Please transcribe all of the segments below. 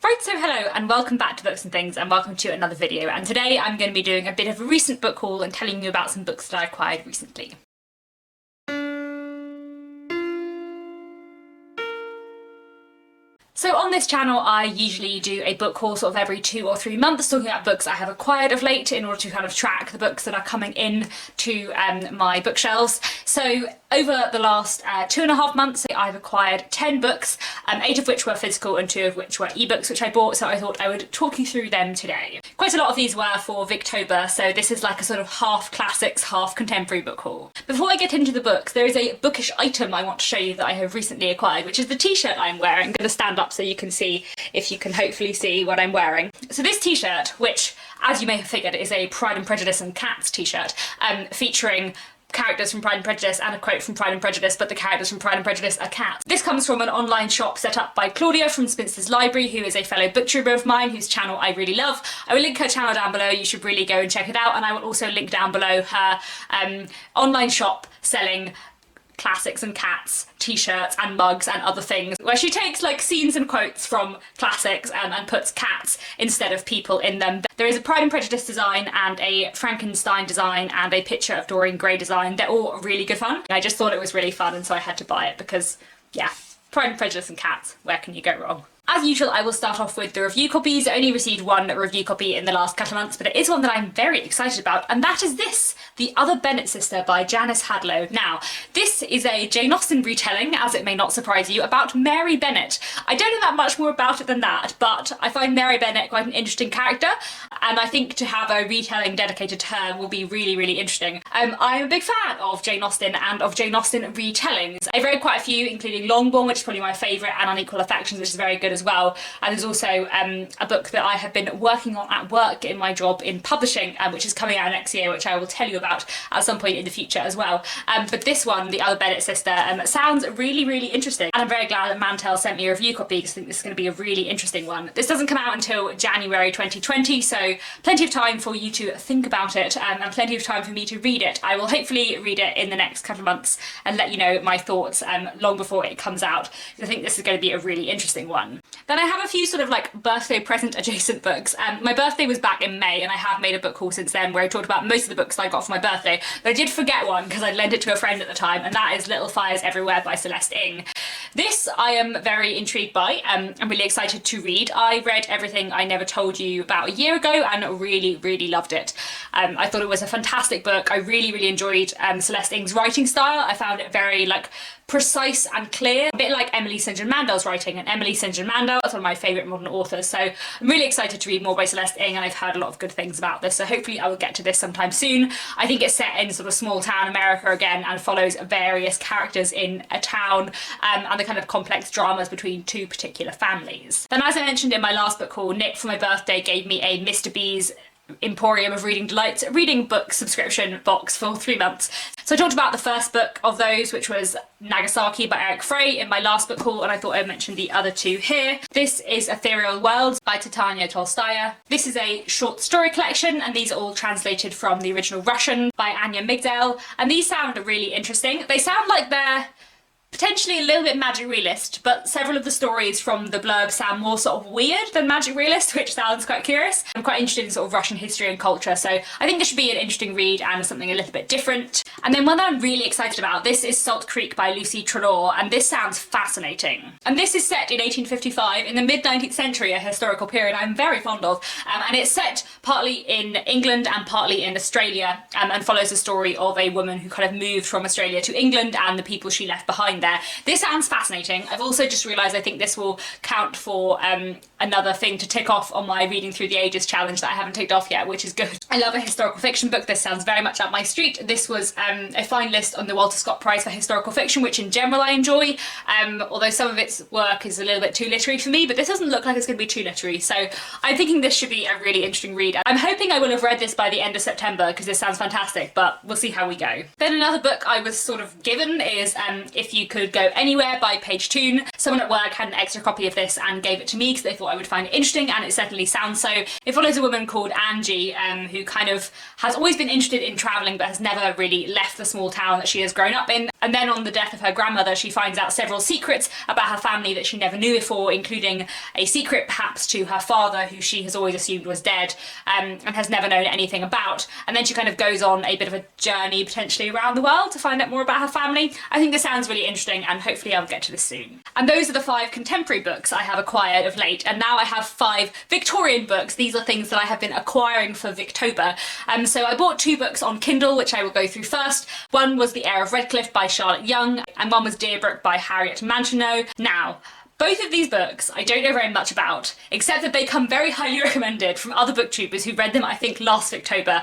Right, so hello and welcome back to Books and Things and welcome to another video, and today I'm going to be doing a bit of a recent book haul and telling you about some books that I acquired recently. So on this channel I usually do a book haul sort of every 2 or 3 months, talking about books I have acquired of late in order to kind of track the books that are coming in to my bookshelves. So over the last 2.5 months I've acquired 10 books, 8 of which were physical and 2 of which were ebooks which I bought, so I thought I would talk you through them today. Quite a lot of these were for Victober, so this is like a sort of half classics, half contemporary book haul. Before I get into the books, there is a bookish item I want to show you that I have recently acquired, which is the t-shirt I'm wearing. I'm going to stand up so you can see, if you can hopefully see what I'm wearing. So this t-shirt, which as you may have figured is a Pride and Prejudice and Cats t-shirt, featuring characters from Pride and Prejudice and a quote from Pride and Prejudice, but the characters from Pride and Prejudice are cats. This comes from an online shop set up by Claudia from Spinster's Library, who is a fellow booktuber of mine, whose channel I really love. I will link her channel down below, you should really go and check it out, and I will also link down below her online shop selling classics and cats t-shirts and mugs and other things, where she takes like scenes and quotes from classics and puts cats instead of people in them. There is a Pride and Prejudice design and a Frankenstein design and a picture of Dorian Gray design. They're all really good fun. I just thought it was really fun, and so I had to buy it because, yeah, Pride and Prejudice and cats, where can you go wrong? As usual, I will start off with the review copies. I only received one review copy in the last couple of months, but it is one that I'm very excited about, and that is this, The Other Bennet Sister by Janice Hadlow. Now, this is a Jane Austen retelling, as it may not surprise you, about Mary Bennet. I don't know that much more about it than that, but I find Mary Bennet quite an interesting character, and I think to have a retelling dedicated to her will be really, really interesting. I'm a big fan of Jane Austen and of Jane Austen retellings. I've read quite a few, including Longbourn, which is probably my favourite, and Unequal Affections, which is very good as well. And there's also a book that I have been working on at work in my job in publishing, which is coming out next year, which I will tell you about at some point in the future as well. But this one, The Other Bennet Sister, sounds really, really interesting, and I'm very glad that Mantel sent me a review copy because I think this is going to be a really interesting one. This doesn't come out until January 2020, so plenty of time for you to think about it, and plenty of time for me to read it. I will hopefully read it in the next couple of months and let you know my thoughts long before it comes out, because I think this is going to be a really interesting one. Then I have a few sort of like birthday present adjacent books. My birthday was back in May, and I have made a book haul since then where I talked about most of the books that I got for my birthday, but I did forget one because I lent it to a friend at the time, and that is Little Fires Everywhere by Celeste Ng. This I am very intrigued by. I'm really excited to read. I read Everything I Never Told You about a year ago and really, really loved it. I thought it was a fantastic book. I really, really enjoyed Celeste Ng's writing style. I found it very like precise and clear, a bit like Emily St. John Mandel's writing, and Emily St. John Mandel is one of my favourite modern authors, so I'm really excited to read more by Celeste Ng, and I've heard a lot of good things about this, so hopefully I will get to this sometime soon. I think it's set in sort of small town America again and follows various characters in a town and the kind of complex dramas between two particular families. Then, as I mentioned in my last book haul, Nick for my birthday gave me a Mr. B's Emporium of Reading Delights reading book subscription box for 3 months. So I talked about the first book of those, which was Nagasaki by Eric Frey, in my last book haul, and I thought I'd mention the other two here. This is Ethereal Worlds by Tatiana Tolstaya. This is a short story collection, and these are all translated from the original Russian by Anya Migdal, and these sound really interesting. They sound like they're potentially a little bit magic realist, but several of the stories from the blurb sound more sort of weird than magic realist, which sounds quite curious. I'm quite interested in sort of Russian history and culture, so I think this should be an interesting read and something a little bit different. And then one that I'm really excited about, this is Salt Creek by Lucy Trelaw, and this sounds fascinating. And this is set in 1855, in the mid-19th century, a historical period I'm very fond of, and it's set partly in England and partly in Australia, and follows the story of a woman who kind of moved from Australia to England and the people she left behind there. This sounds fascinating. I've also just realised I think this will count for another thing to tick off on my Reading Through the Ages challenge that I haven't ticked off yet, which is good. I love a historical fiction book. This sounds very much up my street. This was a finalist on the Walter Scott Prize for historical fiction, which in general I enjoy, although some of its work is a little bit too literary for me, but this doesn't look like it's going to be too literary, so I'm thinking this should be a really interesting read. I'm hoping I will have read this by the end of September because this sounds fantastic, but we'll see how we go. Then another book I was sort of given is If You Could Go Anywhere by Paige Toon. Someone at work had an extra copy of this and gave it to me because they thought I would find it interesting, and it certainly sounds so. It follows a woman called Angie who kind of has always been interested in travelling but has never really left the small town that she has grown up in. And then on the death of her grandmother, she finds out several secrets about her family that she never knew before, including a secret perhaps to her father, who she has always assumed was dead, and has never known anything about. And then she kind of goes on a bit of a journey potentially around the world to find out more about her family. I think this sounds really interesting, and hopefully I'll get to this soon. And those are the 5 contemporary books I have acquired of late, and now I have 5 Victorian books. These are things that I have been acquiring for Victober. So I bought 2 books on Kindle, which I will go through first. One was The Heir of Redcliffe by Charlotte Young, and one was Deerbrook by Harriet Mancheneau. Now, both of these books I don't know very much about, except that they come very highly recommended from other booktubers who read them, I think, last Victober.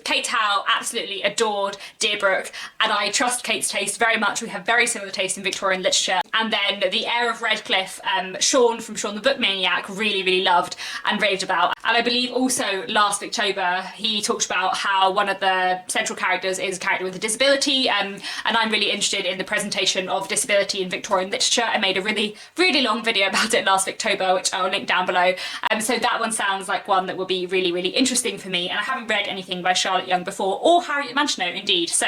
Kate Howe absolutely adored Deerbrook, and I trust Kate's taste very much. We have very similar taste in Victorian literature. And then The Heir of Redcliffe, Sean from Sean the Book Maniac really loved and raved about. And I believe also last Victober he talked about how one of the central characters is a character with a disability, and I'm really interested in the presentation of disability in Victorian literature. I made a really long video about it last Victober, which I'll link down below. So that one sounds like one that will be really interesting for me, and I haven't read anything by Charlotte Young before, or Harriet Mancheneau indeed. So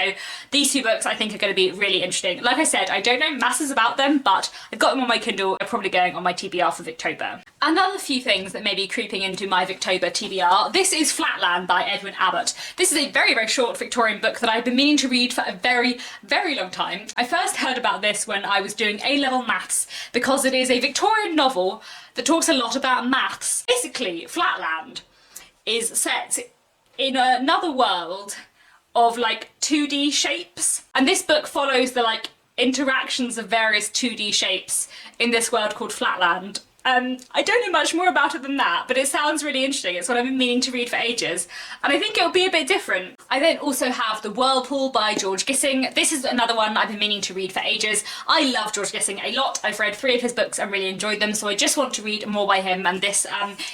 these 2 books I think are going to be really interesting. Like I said, I don't know masses about them, but I've got them on my Kindle. They're probably going on my TBR for Victober. Another few things that may be creeping into my Victober TBR. This is Flatland by Edwin Abbott. This is a very short Victorian book that I've been meaning to read for a very long time. I first heard about this when I was doing A-level maths, because it is a Victorian novel that talks a lot about maths. Basically, Flatland is set in another world of like 2D shapes, and this book follows the like interactions of various 2D shapes in this world called Flatland. I don't know much more about it than that, but it sounds really interesting. It's what I've been meaning to read for ages, and I think it'll be a bit different. I then also have The Whirlpool by George Gissing. This is another one I've been meaning to read for ages. I love George Gissing a lot. I've read 3 of his books and really enjoyed them, so I just want to read more by him, and this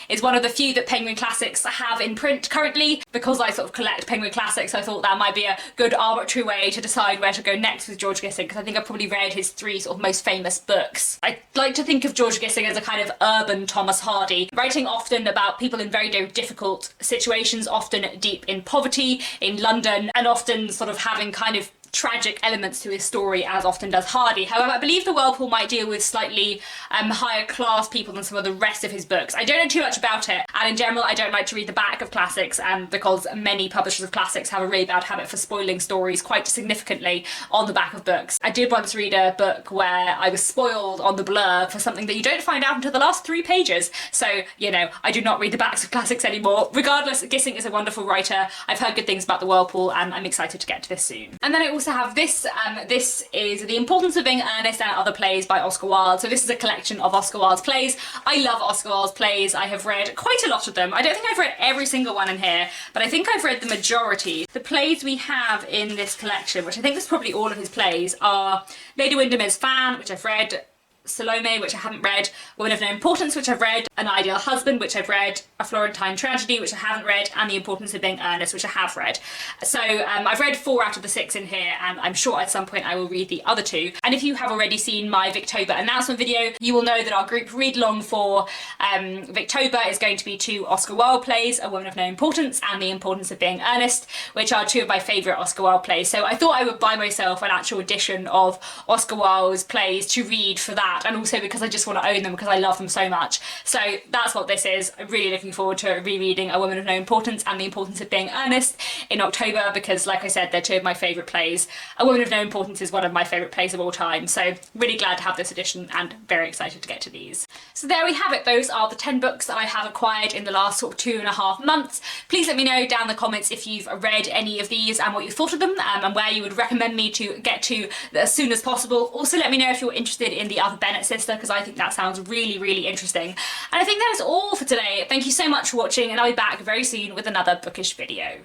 is one of the few that Penguin Classics have in print currently. Because I sort of collect Penguin Classics, I thought that might be a good arbitrary way to decide where to go next with George Gissing, because I think I've probably read his 3 sort of most famous books. I like to think of George Gissing as a kind of urban Thomas Hardy, writing often about people in very difficult situations, often deep in poverty in London, and often sort of having kind of tragic elements to his story, as often does Hardy. However, I believe The Whirlpool might deal with slightly higher class people than some of the rest of his books. I don't know too much about it, and in general I don't like to read the back of classics, because many publishers of classics have a really bad habit for spoiling stories quite significantly on the back of books. I did once read a book where I was spoiled on the blurb for something that you don't find out until the last 3 pages, so you know, I do not read the backs of classics anymore. Regardless, Gissing is a wonderful writer. I've heard good things about The Whirlpool, and I'm excited to get to this soon. And then I also have this. This is The Importance of Being Earnest and Other Plays by Oscar Wilde. So this is a collection of Oscar Wilde's plays. I love Oscar Wilde's plays. I have read quite a lot of them. I don't think I've read every single one in here, but I think I've read the majority. The plays we have in this collection, which I think is probably all of his plays, are Lady Windermere's Fan, which I've read, Salome, which I haven't read, Woman of No Importance, which I've read, An Ideal Husband, which I've read, A Florentine Tragedy, which I haven't read, and The Importance of Being Earnest, which I have read. So I've read 4 out of the 6 in here, and I'm sure at some point I will read the other 2. And if you have already seen my Victober announcement video, you will know that our group read along for Victober is going to be 2 Oscar Wilde plays, A Woman of No Importance and The Importance of Being Earnest, which are 2 of my favourite Oscar Wilde plays. So I thought I would buy myself an actual edition of Oscar Wilde's plays to read for that, and also because I just want to own them because I love them so much. So that's what this is. I'm really looking forward to rereading A Woman of No Importance and The Importance of Being Earnest in October, because like I said, they're 2 of my favourite plays. A Woman of No Importance is one of my favourite plays of all time, so really glad to have this edition and very excited to get to these. So there we have it. Those are the 10 books that I have acquired in the last sort of 2.5 months. Please let me know down in the comments if you've read any of these and what you thought of them, and where you would recommend me to get to as soon as possible. Also let me know if you're interested in the other Bennet sister, because I think that sounds really interesting. And I think that is all for today. Thank you so much for watching, and I'll be back very soon with another bookish video.